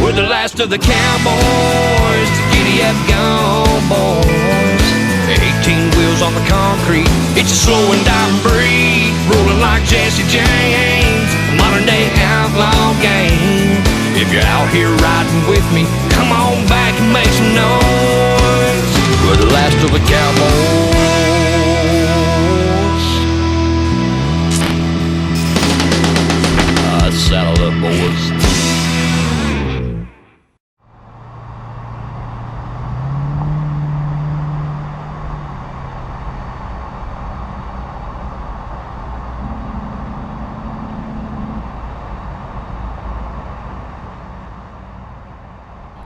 We're the last of the cowboys to giddy up gone boys. 18 wheels on the concrete, it's a slow and dying breed, rolling like Jesse James, a modern day outlaw gang. If you're out here riding with me, come on back and make some noise. We're the last of the cowboys. Saddle up, boys.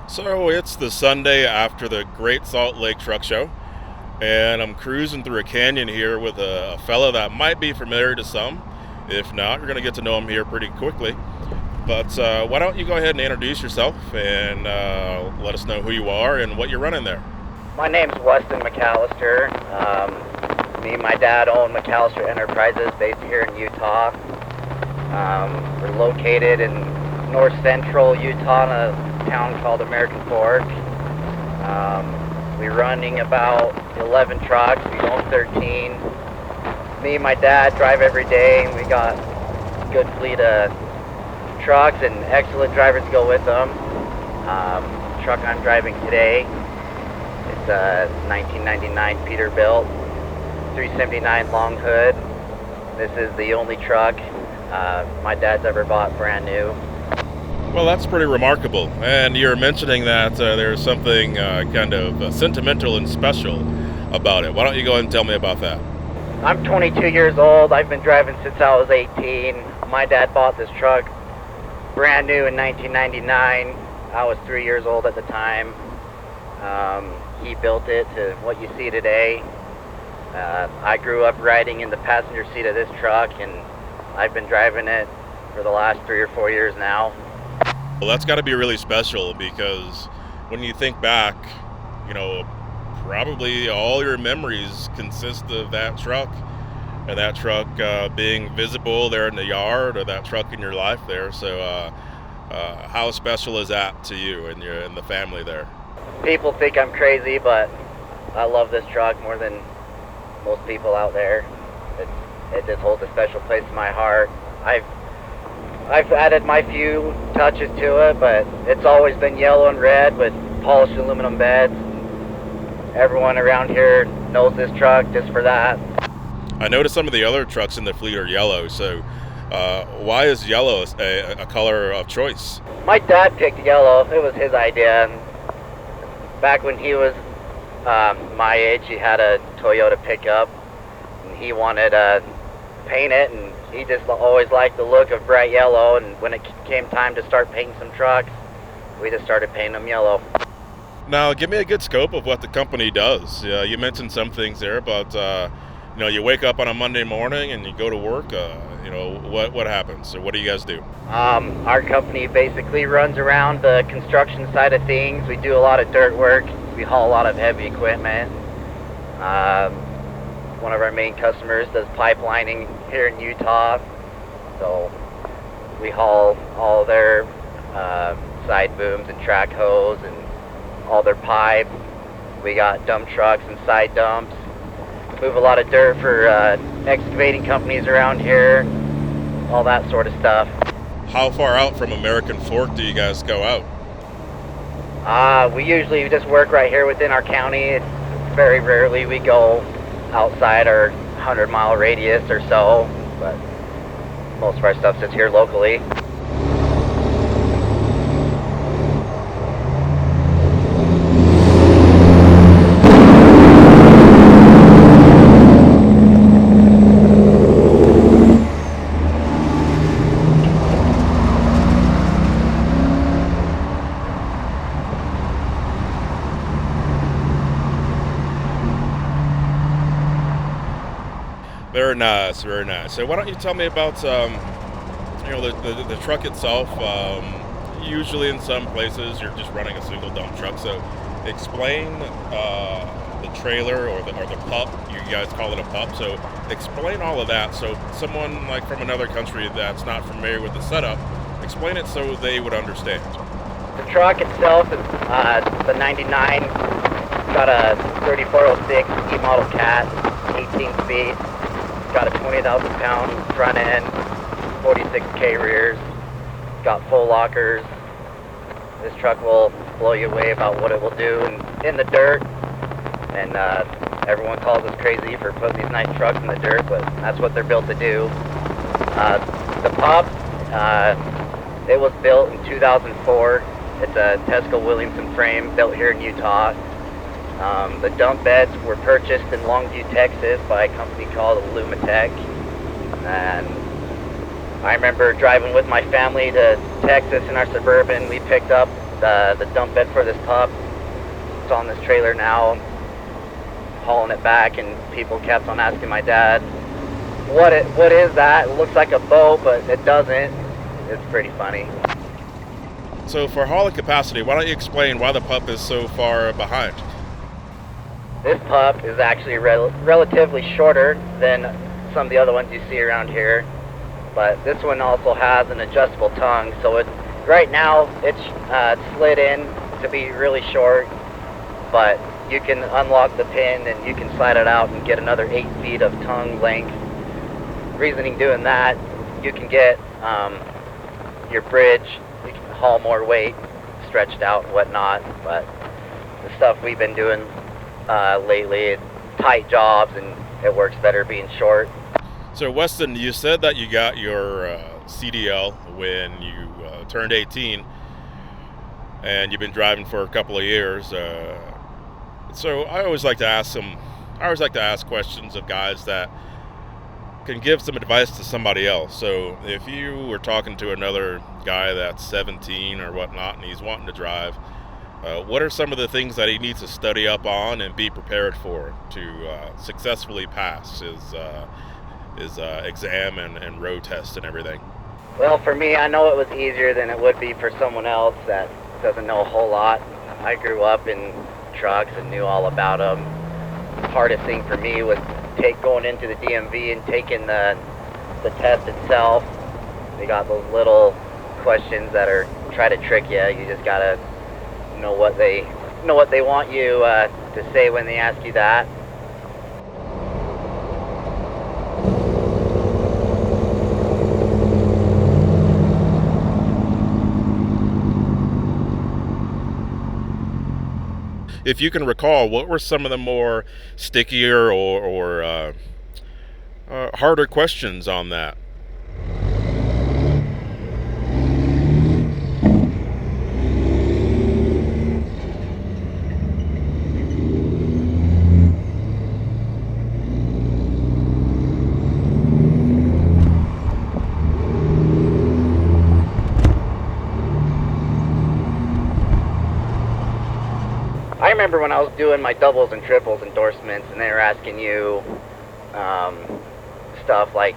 So it's the Sunday after the Great Salt Lake Truck Show, and I'm cruising through a canyon here with a fella that might be familiar to some. If not, you're going to get to know him here pretty quickly. But why don't you go ahead and introduce yourself and let us know who you are and what you're running there. My name's Weston McAllister. Me and my dad own McAllister Enterprises based here in Utah. We're located in north central Utah in a town called American Fork. We're running about 11 trucks. We own 13. Me and my dad drive every day. We got a good fleet of trucks and excellent drivers to go with them. The truck I'm driving today is a 1999 Peterbilt 379 long hood. This is the only truck my dad's ever bought brand new. Well, that's pretty remarkable. And you're mentioning that there's something kind of sentimental and special about it. Why don't you go ahead and tell me about that? I'm 22 years old. I've been driving since I was 18. My dad bought this truck brand new in 1999. I was 3 years old at the time. He built it to what you see today. I grew up riding in the passenger seat of this truck, and I've been driving it for the last 3 or 4 years now. Well, that's got to be really special, because when you think back, you know, probably all your memories consist of that truck, and that truck being visible there in the yard, or that truck in your life there. So how special is that to you and the family there? People think I'm crazy, but I love this truck more than most people out there. It just holds a special place in my heart. I've added my few touches to it, but it's always been yellow and red with polished aluminum beds. Everyone around here knows this truck just for that. I noticed some of the other trucks in the fleet are yellow, so why is yellow a color of choice? My dad picked yellow. It was his idea. Back when he was my age, he had a Toyota pickup, and he wanted to paint it, and he just always liked the look of bright yellow, and when it came time to start painting some trucks, we just started painting them yellow. Now, give me a good scope of what the company does. You mentioned some things there, but you know, you wake up on a Monday morning and you go to work. You know, what happens? So what do you guys do? Our company basically runs around the construction side of things. We do a lot of dirt work. We haul a lot of heavy equipment. One of our main customers does pipelining here in Utah, so we haul all their side booms and track hose and all their pipe. We got dump trucks and side dumps. Move a lot of dirt for excavating companies around here, all that sort of stuff. How far out from American Fork do you guys go out? We usually just work right here within our county. Very rarely we go outside our 100-mile radius or so, but most of our stuff sits here locally. Very nice, very nice. So why don't you tell me about you know, the truck itself? Usually in some places you're just running a single dump truck. So explain the trailer or the pup. You guys call it a pup. So explain all of that. So someone like from another country that's not familiar with the setup, explain it so they would understand. The truck itself is the 99. Got a 3406 E model cat, 18 speed. Got a 20,000 pound front end, 46K rears. Got full lockers. This truck will blow you away about what it will do in the dirt. And everyone calls us crazy for putting these nice trucks in the dirt, but that's what they're built to do. The pup, it was built in 2004. It's a Tesco Williamson frame built here in Utah. The dump beds were purchased in Longview, Texas by a company called Alumitech. And I remember driving with my family to Texas in our Suburban. We picked up the dump bed for this pup. It's on this trailer now, hauling it back, and people kept on asking my dad, what is that? It looks like a boat, but it doesn't. It's pretty funny. So for hauling capacity, why don't you explain why the pup is so far behind? This pup is actually relatively shorter than some of the other ones you see around here, but this one also has an adjustable tongue, so right now it's slid in to be really short, but you can unlock the pin and you can slide it out and get another 8 feet of tongue length. Reasoning doing that, you can get your bridge, you can haul more weight, stretched out and whatnot, but the stuff we've been doing lately, it's tight jobs and it works better being short. So Weston, you said that you got your CDL when you turned 18, and you've been driving for a couple of years. So I always like to ask questions of guys that can give some advice to somebody else. So if you were talking to another guy that's 17 or whatnot, and he's wanting to drive, what are some of the things that he needs to study up on and be prepared for to successfully pass his exam and road test and everything? Well, for me, I know it was easier than it would be for someone else that doesn't know a whole lot. I grew up in trucks and knew all about them. The hardest thing for me was going into the DMV and taking the test itself. They got those little questions that try to trick you. You just gotta know what they want you to say when they ask you that. If you can recall, what were some of the more stickier or harder questions on that? I remember when I was doing my doubles and triples endorsements, and they were asking you stuff like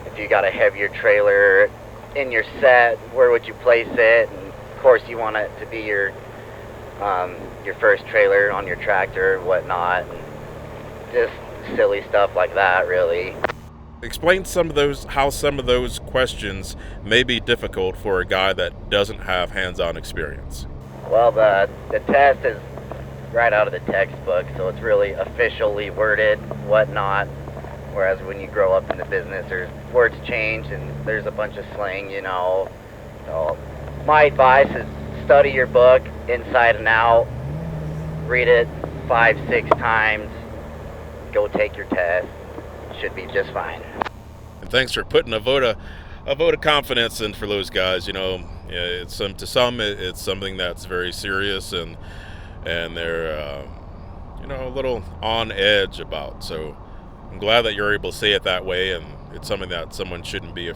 if you got a heavier trailer in your set, where would you place it? And of course, you want it to be your first trailer on your tractor, whatnot, and just silly stuff like that, really. Explain how some of those questions may be difficult for a guy that doesn't have hands-on experience. Well, the test is right out of the textbook, so it's really officially worded, whatnot. Whereas when you grow up in the business, words change and there's a bunch of slang, you know. So my advice is study your book inside and out, read it 5-6 times, go take your test. Should be just fine. And thanks for putting a vote of confidence in for those guys. You know, to some it's something that's very serious and they're a little on edge about. So I'm glad that you're able to say it that way, and it's something that someone shouldn't be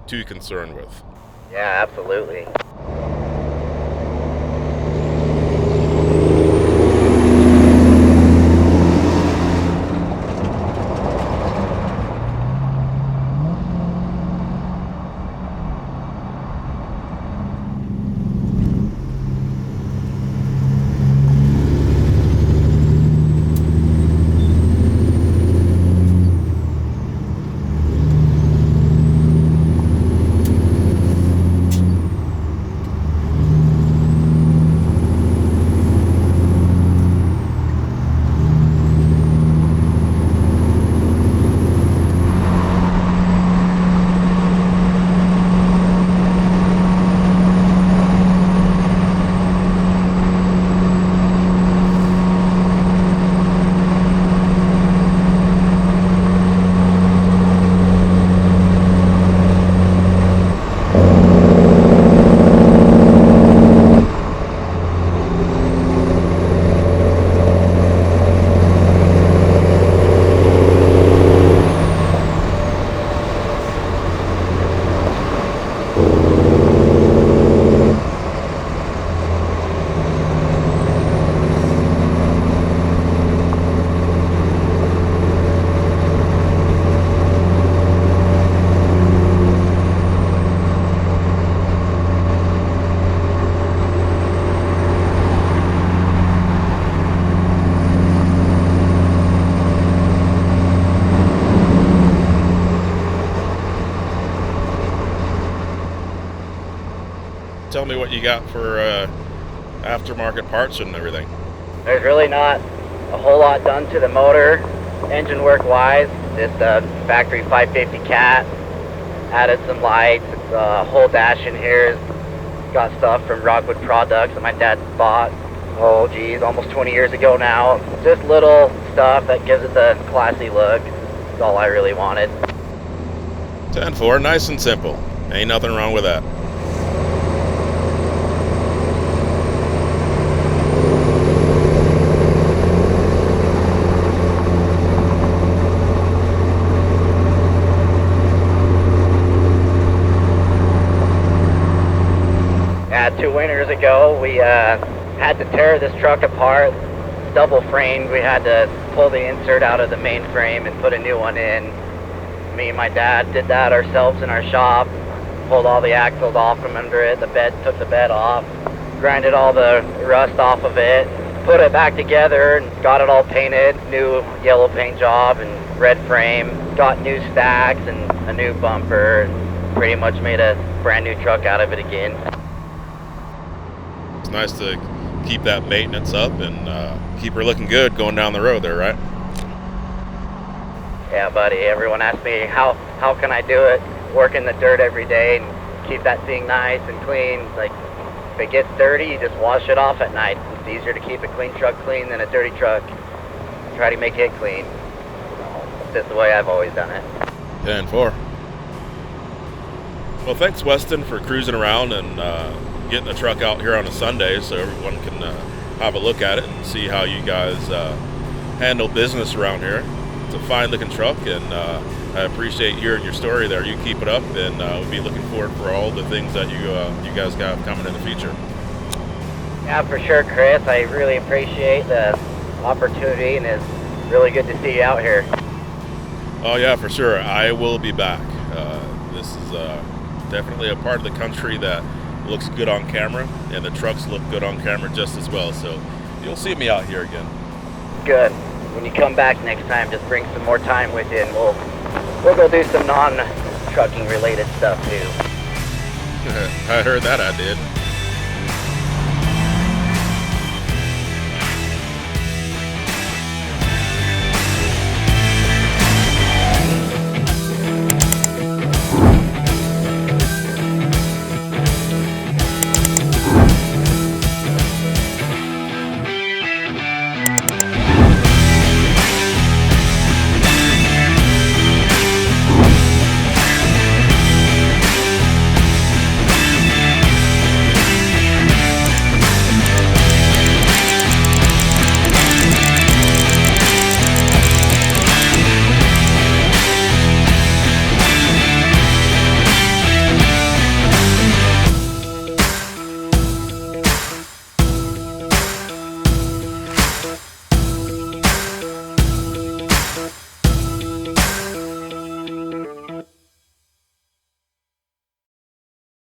too concerned with. Yeah, absolutely. tell me what you got for aftermarket parts and everything. There's really not a whole lot done to the motor, engine work wise. Just a factory 550 cat. Added some lights. Whole dash in here has got stuff from Rockwood Products that my dad bought. Oh geez, almost 20 years ago now. Just little stuff that gives it the classy look. That's all I really wanted. 10-4, nice and simple. Ain't nothing wrong with that. Yeah, 2 winters ago, we had to tear this truck apart. It's double framed. We had to pull the insert out of the main frame and put a new one in. Me and my dad did that ourselves in our shop. Pulled all the axles off from under it. Took the bed off. Grinded all the rust off of it. Put it back together and got it all painted. New yellow paint job and red frame. Got new stacks and a new bumper. And pretty much made a brand new truck out of it again. It's nice to keep that maintenance up and keep her looking good going down the road there, right? Yeah, buddy. Everyone asks me, how can I do it? Work in the dirt every day and keep that thing nice and clean. Like, if it gets dirty, you just wash it off at night. It's easier to keep a clean truck clean than a dirty truck. Try to make it clean. It's just the way I've always done it. 10-4. Well, thanks, Weston, for cruising around and getting the truck out here on a Sunday so everyone can have a look at it and see how you guys handle business around here. It's a fine looking truck, and I appreciate hearing your story there. You keep it up, and we'll be looking forward for all the things that you guys got coming in the future. Yeah, for sure, Chris. I really appreciate the opportunity, and it's really good to see you out here. Oh yeah, for sure. I will be back. This is definitely a part of the country that looks good on camera, and the trucks look good on camera just as well. So you'll see me out here again. Good. When you come back next time, just bring some more time with you, and we'll go do some non-trucking related stuff too. I heard that I did.